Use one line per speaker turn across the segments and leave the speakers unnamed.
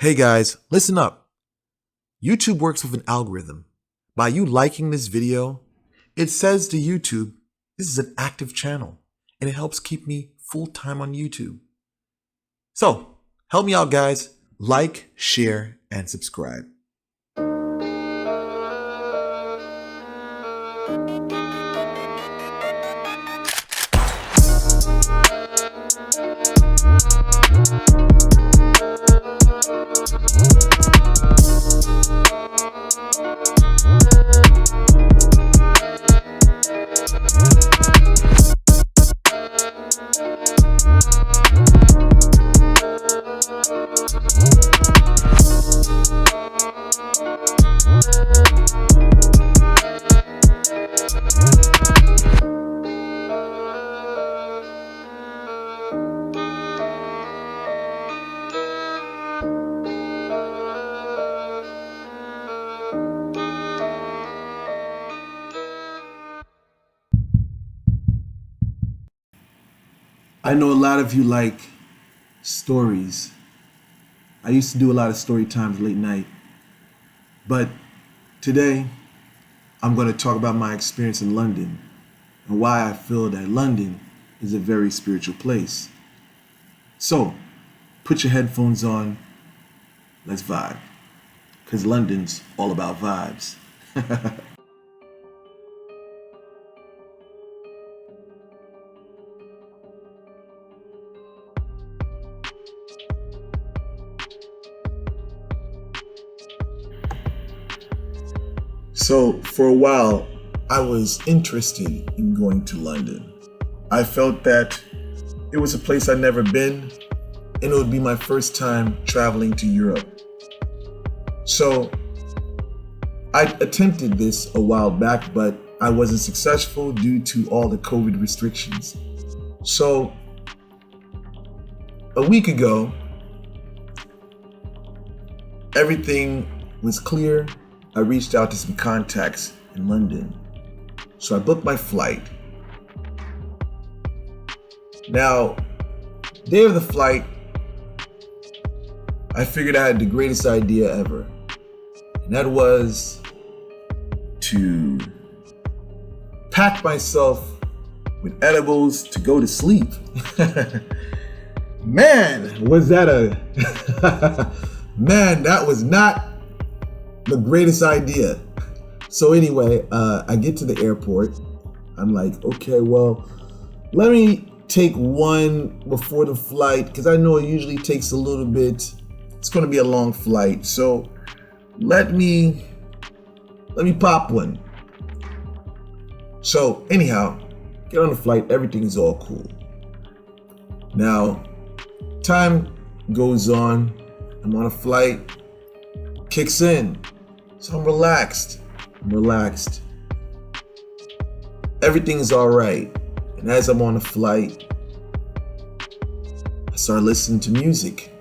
Hey guys, listen up. YouTube works with an algorithm. By you liking this video, it says to YouTube, this is an active channel, and it helps keep me full-time on YouTube. So, help me out guys. Like, share, and subscribe. I know a lot of you like stories. I used to do a lot of story times late night. But today, I'm going to talk about my experience in London and why I feel that London is a very spiritual place. So, put your headphones on. Let's vibe. Because London's all about vibes. So for a while, I was interested in going to London. I felt that it was a place I'd never been, and it would be my first time traveling to Europe. So I attempted this a while back, but I wasn't successful due to all the COVID restrictions. So a week ago, everything was clear. I reached out to some contacts in London. So I booked my flight. Now, day of the flight, I figured I had the greatest idea ever. And that was to pack myself with edibles to go to sleep. Man, was that man, that was not the greatest idea. So anyway, I get to the airport. I'm like, okay, well, let me take one before the flight because I know it usually takes a little bit. It's going to be a long flight, so let me pop one. So anyhow, get on the flight. Everything is all cool. Now, time goes on. I'm on a flight. Kicks in. So I'm relaxed. Everything's all right. And as I'm on the flight, I start listening to music.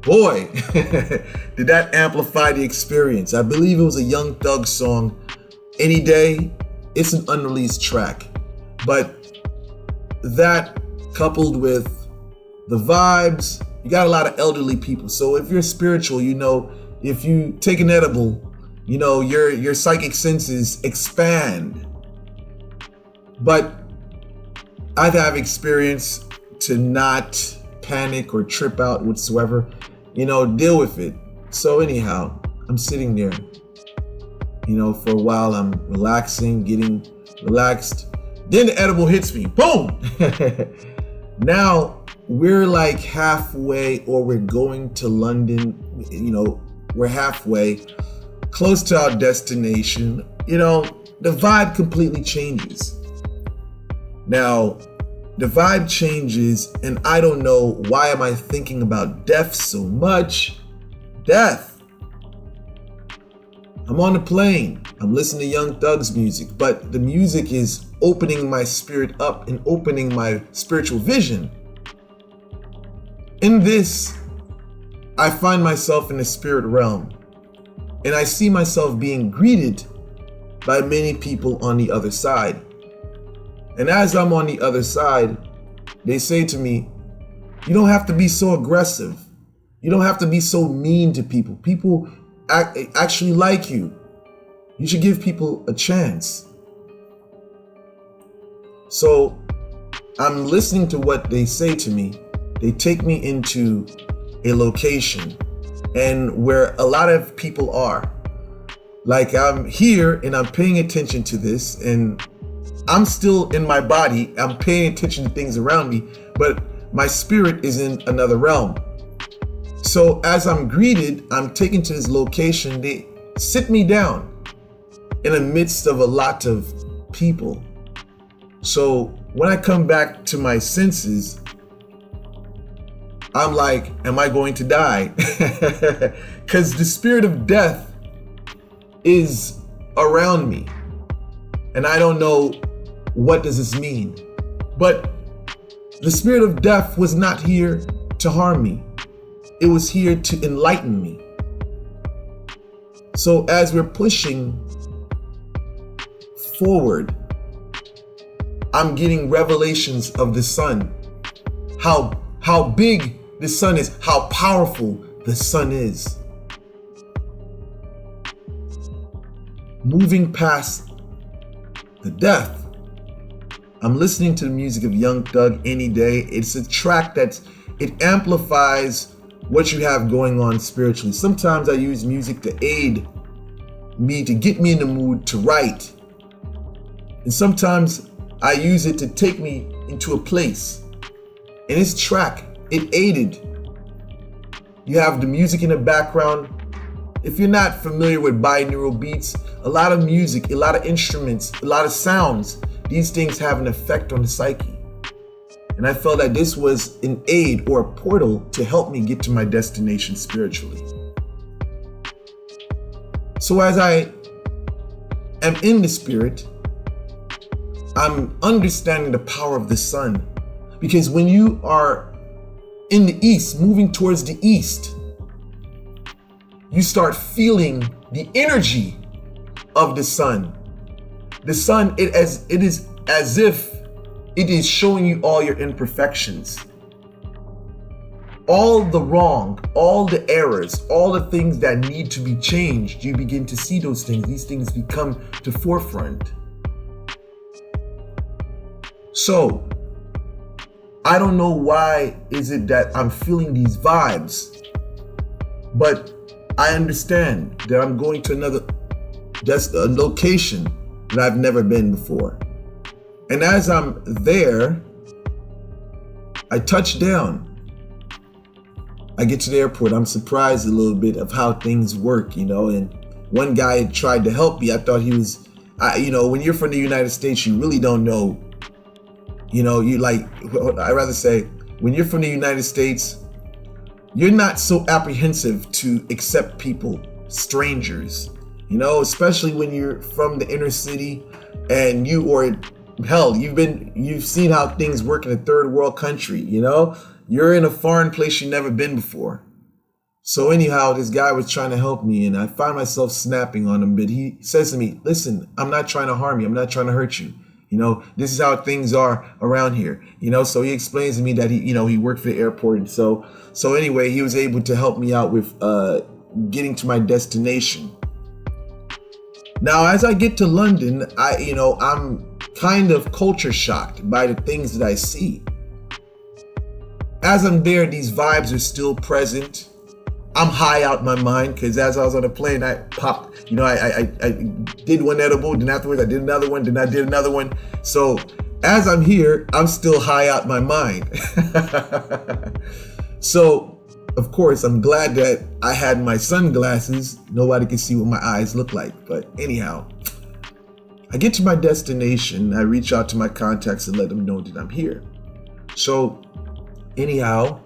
Boy, did that amplify the experience. I believe it was a Young Thug song, Any Day. It's an unreleased track. But that coupled with the vibes, you got a lot of elderly people. So if you're spiritual, you know, if you take an edible, you know, your psychic senses expand. But I have experience to not panic or trip out whatsoever, you know, deal with it. So anyhow, I'm sitting there, you know, for a while. I'm relaxing, getting relaxed. Then the edible hits me. Boom! Now we're like halfway, or we're going to London, you know, we're halfway, close to our destination. You know, the vibe completely changes. Now, the vibe changes, and I don't know why am I thinking about death so much. Death. I'm on the plane. I'm listening to Young Thug's music, but the music is opening my spirit up and opening my spiritual vision. In this, I find myself in the spirit realm, and I see myself being greeted by many people on the other side. And as I'm on the other side, they say to me, you don't have to be so aggressive. You don't have to be so mean to people. People actually like you. You should give people a chance. So I'm listening to what they say to me. They take me into a location and where a lot of people are. Like, I'm here and I'm paying attention to this, and I'm still in my body. I'm paying attention to things around me, but my spirit is in another realm. So as I'm greeted, I'm taken to this location. They sit me down in the midst of a lot of people. So when I come back to my senses, I'm like, am I going to die? Because the spirit of death is around me. And I don't know what does this mean. But the spirit of death was not here to harm me. It was here to enlighten me. So as we're pushing forward, I'm getting revelations of the sun. How big the sun is, how powerful the sun is. Moving past the death, I'm listening to the music of Young Thug any day. It's a track it amplifies what you have going on spiritually. Sometimes I use music to aid me, to get me in the mood to write. And sometimes I use it to take me into a place. And this track, it aided. You have the music in the background. If you're not familiar with binaural beats, a lot of music, a lot of instruments, a lot of sounds, these things have an effect on the psyche. And I felt that this was an aid or a portal to help me get to my destination spiritually. So as I am in the spirit, I'm understanding the power of the sun. Because when you are in the east, moving towards the east, you start feeling the energy of the sun. The sun, it is as if it is showing you all your imperfections. All the wrong, all the errors, all the things that need to be changed, you begin to see those things. These things become to forefront. So, I don't know why is it that I'm feeling these vibes, but I understand that I'm going to a location that I've never been before. And as I'm there, I touch down. I get to the airport. I'm surprised a little bit of how things work, and one guy tried to help me. I thought he was, when you're from the United States, you really don't know. I'd rather say, when you're from the United States, you're not so apprehensive to accept people, strangers, especially when you're from the inner city and you've seen how things work in a third world country, you're in a foreign place you've never been before. So anyhow, this guy was trying to help me and I find myself snapping on him, but he says to me, listen, I'm not trying to harm you. I'm not trying to hurt you. This is how things are around here. So he explains to me that he worked for the airport. And so anyway, he was able to help me out with getting to my destination. Now, as I get to London, I'm kind of culture shocked by the things that I see. As I'm there, these vibes are still present. I'm high out my mind because as I was on the plane, I popped, I did one edible, then afterwards I did another one, then I did another one. So as I'm here, I'm still high out my mind. So, of course, I'm glad that I had my sunglasses. Nobody can see what my eyes look like. But anyhow, I get to my destination. I reach out to my contacts and let them know that I'm here. So anyhow,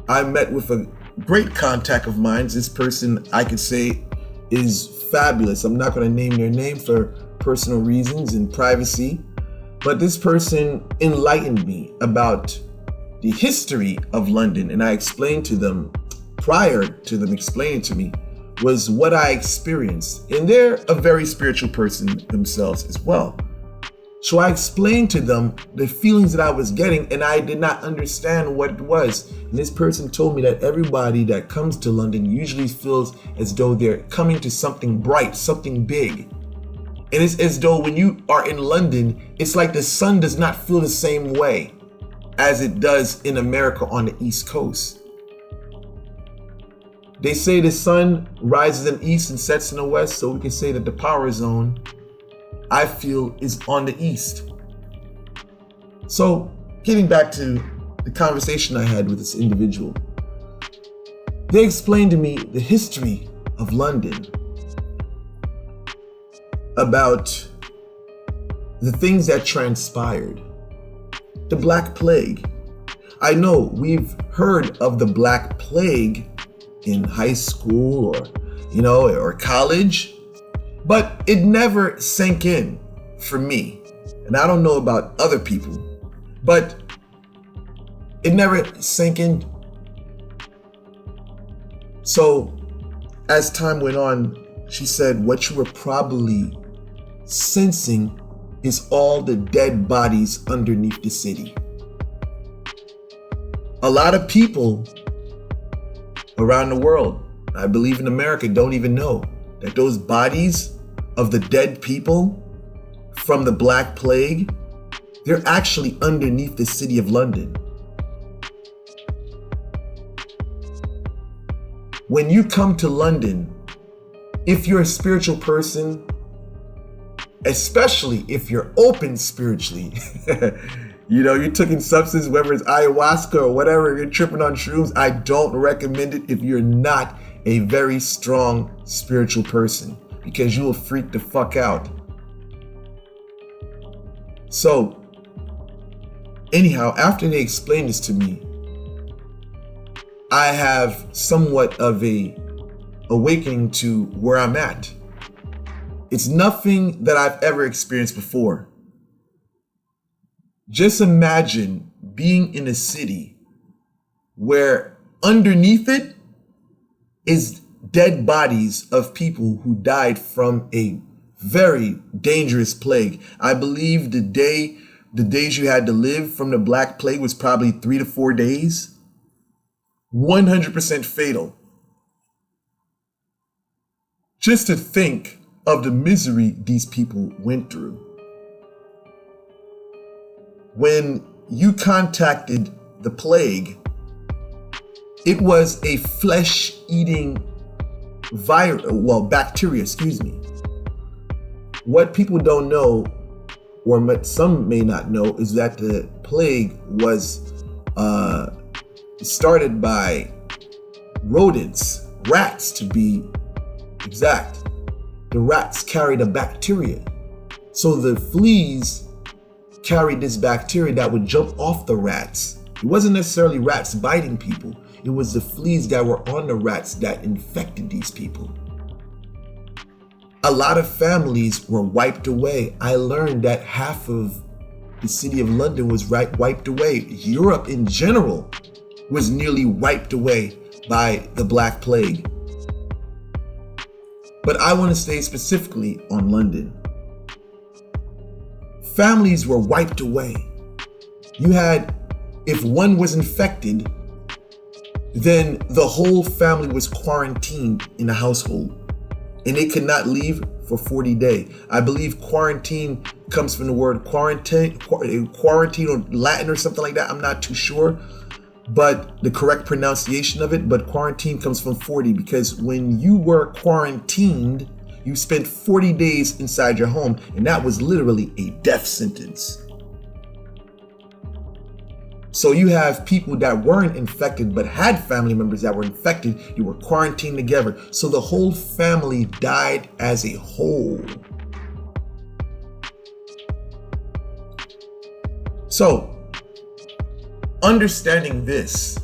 I met with a great contact of mine. This person, I could say, is fabulous. I'm not going to name their name for personal reasons and privacy, but this person enlightened me about the history of London, and I explained to them, prior to them explaining to me, was what I experienced. And they're a very spiritual person themselves as well. So I explained to them the feelings that I was getting, and I did not understand what it was. And this person told me that everybody that comes to London usually feels as though they're coming to something bright, something big. And it's as though when you are in London, it's like the sun does not feel the same way as it does in America on the East Coast. They say the sun rises in the east and sets in the west, so we can say that the power zone, I feel, is on the east. So getting back to the conversation I had with this individual, they explained to me the history of London, about the things that transpired. The Black Plague. I know we've heard of the Black Plague in high school or college, but it never sank in for me. And I don't know about other people, but it never sank in. So as time went on, she said, what you were probably sensing is all the dead bodies underneath the city. A lot of people around the world, I believe in America, don't even know that those bodies of the dead people from the Black Plague, they're actually underneath the city of London. When you come to London, if you're a spiritual person, especially if you're open spiritually, you're taking substance, whether it's ayahuasca or whatever, you're tripping on shrooms, I don't recommend it if you're not a very strong spiritual person, because you will freak the fuck out. So, anyhow, after they explained this to me, I have somewhat of a awakening to where I'm at. It's nothing that I've ever experienced before. Just imagine being in a city where underneath it is dead bodies of people who died from a very dangerous plague. I believe the days you had to live from the Black Plague was probably 3 to 4 days. 100% fatal. Just to think of the misery these people went through. When you contacted the plague, it was a flesh-eating bacteria, What people don't know, or some may not know, is that the plague was started by rodents, rats to be exact. The rats carried a bacteria. So the fleas carried this bacteria that would jump off the rats. It wasn't necessarily rats biting people. It was the fleas that were on the rats that infected these people. A lot of families were wiped away. I learned that half of the city of London was wiped away. Europe in general was nearly wiped away by the Black Plague. But I want to stay specifically on London. Families were wiped away. You had, if one was infected, then the whole family was quarantined in a household, and they could not leave for 40 days. I believe quarantine comes from the word quarantine or Latin or something like that. I'm not too sure, but the correct pronunciation of it, but quarantine comes from 40, because when you were quarantined, you spent 40 days inside your home, and that was literally a death sentence. So you have people that weren't infected but had family members that were infected. You were quarantined together. So the whole family died as a whole. So, understanding this,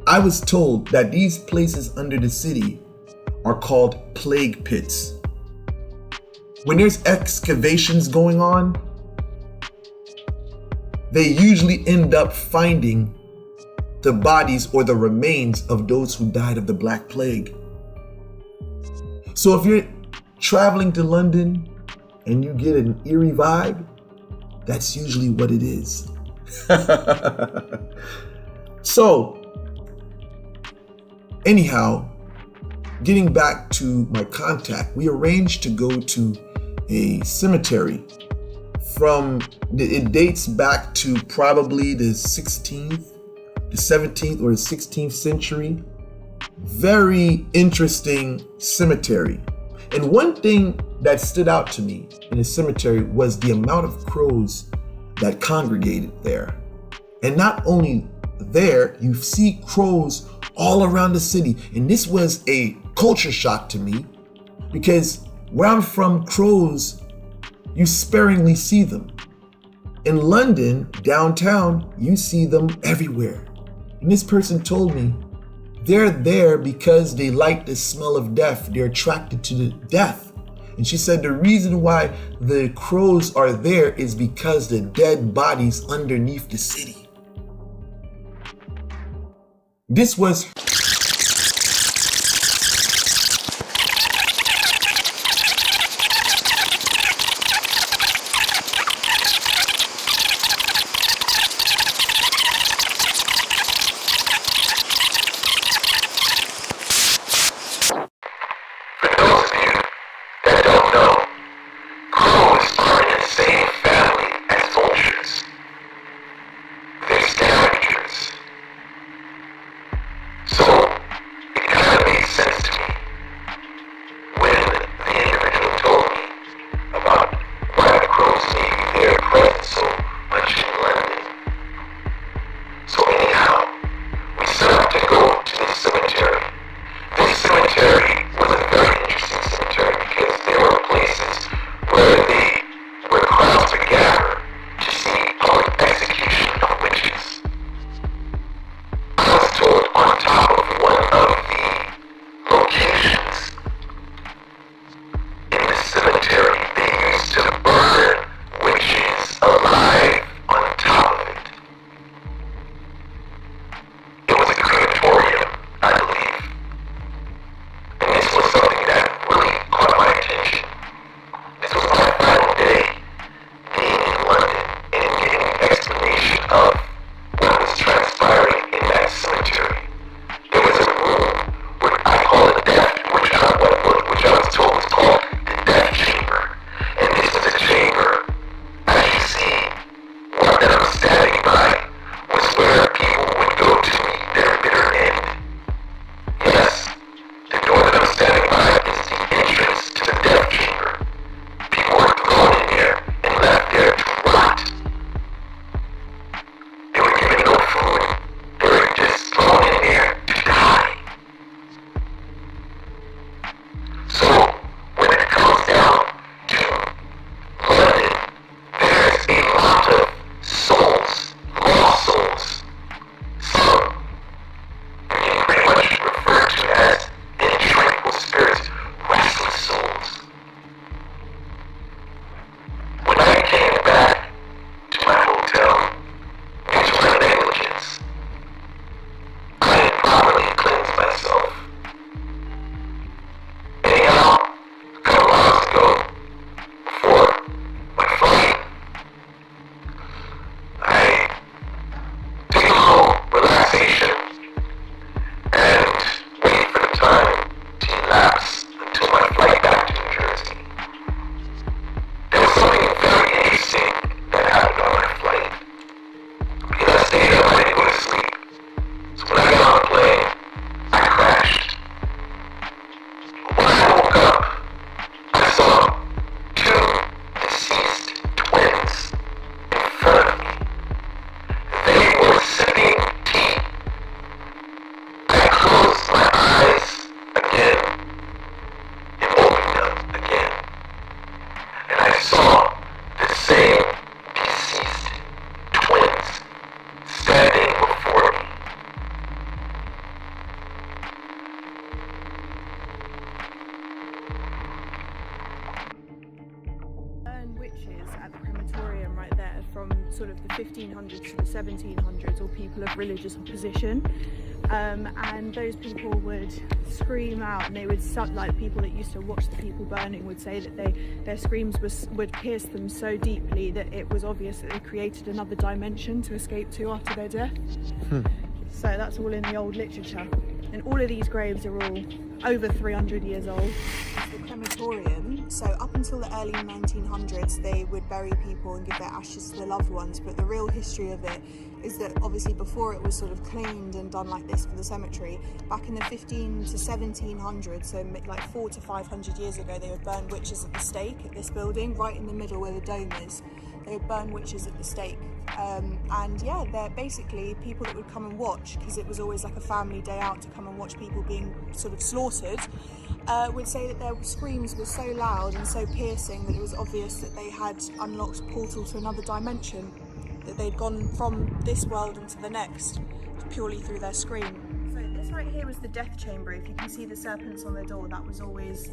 I was told that these places under the city are called plague pits. When there's excavations going on, they usually end up finding the bodies or the remains of those who died of the Black Plague. So if you're traveling to London, and you get an eerie vibe, that's usually what it is. So, anyhow, getting back to my contact, we arranged to go to a cemetery it dates back to probably the 16th, the 17th or the 16th century. Very interesting cemetery. And one thing that stood out to me in the cemetery was the amount of crows that congregated there. And not only there, you see crows all around the city. And this was a culture shock to me because where I'm from, crows, you sparingly see them. In London, downtown, you see them everywhere. And this person told me they're there because they like the smell of death. They're attracted to the death. And she said the reason why the crows are there is because the dead bodies underneath the city. This was
sort of the 1500s to the 1700s, or people of religious opposition. and those people would scream out, and they would, like people that used to watch the people burning would say that their screams would pierce them so deeply that it was obvious that they created another dimension to escape to after their death. So that's all in the old literature, and all of these graves are all over 300 years old. It's the crematorium. So up until the early 1900s, they would bury people and give their ashes to their loved ones, but the real history of it is that obviously before it was sort of cleaned and done like this for the cemetery, back in the 15 to 1700s, so like 400 to 500 years ago, they would burn witches at the stake at this building, right in the middle where the dome is. They would burn witches at the stake. And yeah, they're basically people that would come and watch, because it was always like a family day out to come and watch people being sort of slaughtered, would say that their screams were so loud and so piercing that it was obvious that they had unlocked a portal to another dimension, that they'd gone from this world into the next purely through their scream. So this right here was the death chamber. If you can see the serpents on the door, that was always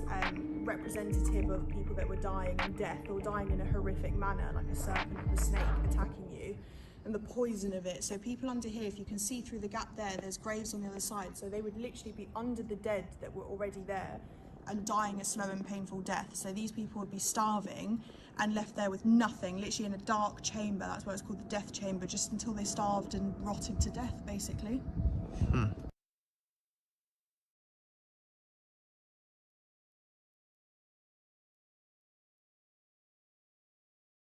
representative of people that were dying in death, or dying in a horrific manner, like a serpent or a snake attacking you, and the poison of it. So people under here, if you can see through the gap there, there's graves on the other side, so they would literally be under the dead that were already there and dying a slow and painful death. So these people would be starving and left there with nothing, literally in a dark chamber. That's why it's called the death chamber, just until they starved and rotted to death, basically.